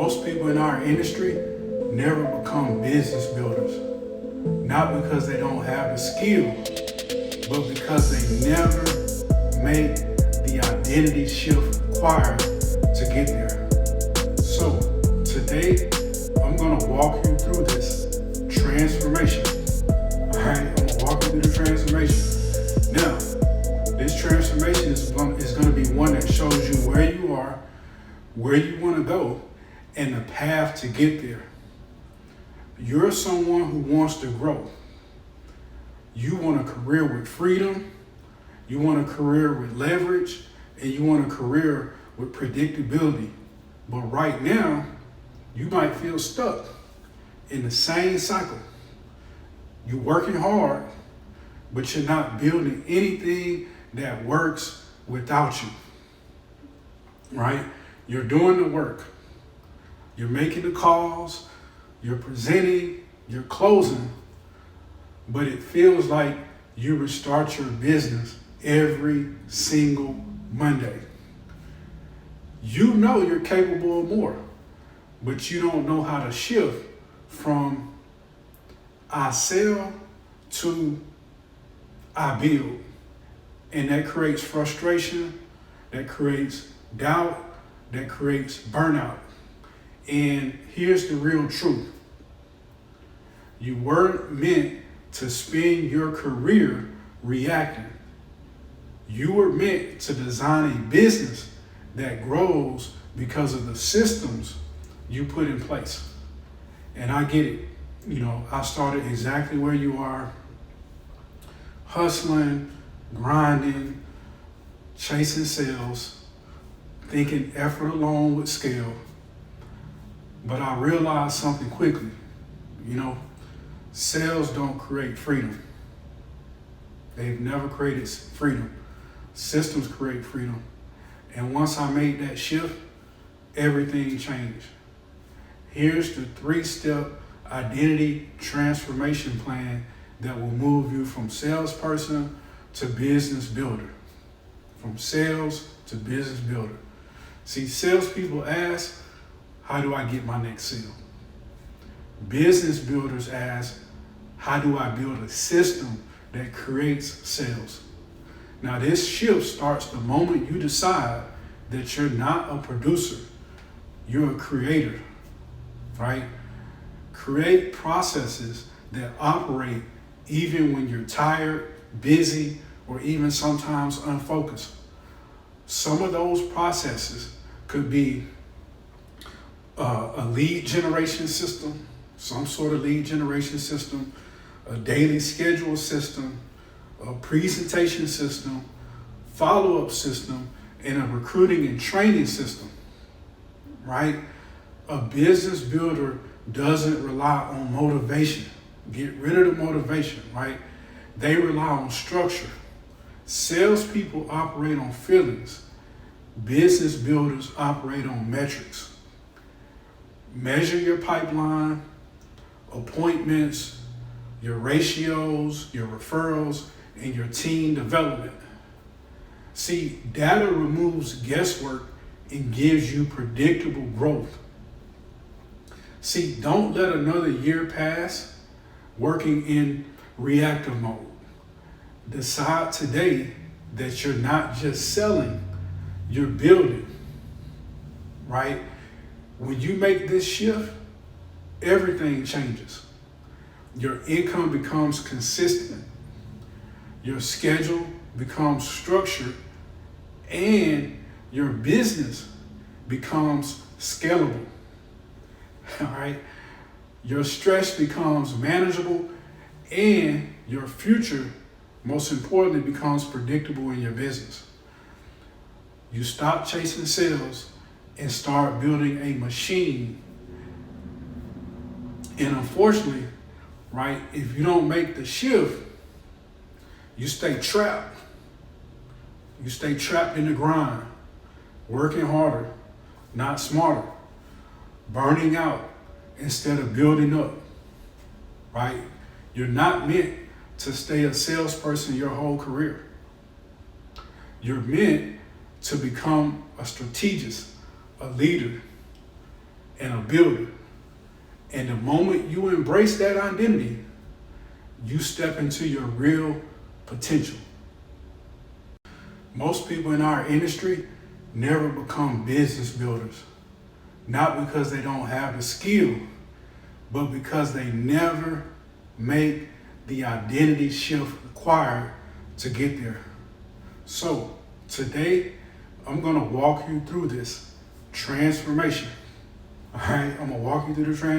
Most people in our industry never become business builders. Not because they don't have the skill, but because they never make the identity shift required to get there. So today, I'm gonna walk you through this transformation. All right, I'm gonna walk you through the transformation. Now, this transformation is gonna be one that shows you where you are, where you wanna go, and the path to get there. You're someone who wants to grow. You want a career with freedom, you want a career with leverage, and you want a career with predictability. But right now, you might feel stuck in the same cycle. You're working hard, but you're not building anything that works without you, right? You're doing the work. You're making the calls, you're presenting, you're closing, but it feels like you restart your business every single Monday. You know you're capable of more, but you don't know how to shift from I sell to I build. And that creates frustration, that creates doubt, that creates burnout. And here's the real truth. You weren't meant to spend your career reacting. You were meant to design a business that grows because of the systems you put in place. And I get it. You know, I started exactly where you are, hustling, grinding, chasing sales, thinking effort alone would scale. But I realized something quickly. You know, sales don't create freedom. They've never created freedom. Systems create freedom. And once I made that shift, everything changed. Here's the 3-step identity transformation plan that will move you from salesperson to business builder. From sales to business builder. See, salespeople ask, how do I get my next sale? Business builders ask, how do I build a system that creates sales? Now, this shift starts the moment you decide that you're not a producer, you're a creator, right? Create processes that operate even when you're tired, busy, or even sometimes unfocused. Some of those processes could be a lead generation system, some sort of lead generation system, a daily schedule system, a presentation system, follow-up system, and a recruiting and training system, right? A business builder doesn't rely on motivation. Get rid of the motivation, right? They rely on structure. Salespeople operate on feelings. Business builders operate on metrics. Measure your pipeline, appointments, your ratios, your referrals, and your team development. See, data removes guesswork and gives you predictable growth. See, don't let another year pass working in reactive mode. Decide today that you're not just selling, you're building, right? When you make this shift, everything changes. Your income becomes consistent. Your schedule becomes structured, and your business becomes scalable. All right? Your stress becomes manageable, and your future, most importantly, becomes predictable in your business. You stop chasing sales and start building a machine. And unfortunately, right, if you don't make the shift, you stay trapped. You stay trapped in the grind, working harder, not smarter, burning out instead of building up, right? You're not meant to stay a salesperson your whole career. You're meant to become a strategist, a leader, and a builder. And the moment you embrace that identity, you step into your real potential. Most people in our industry never become business builders, not because they don't have the skill, but because they never make the identity shift required to get there. So today, I'm gonna walk you through this transformation. All right, I'm gonna walk you through the transformation.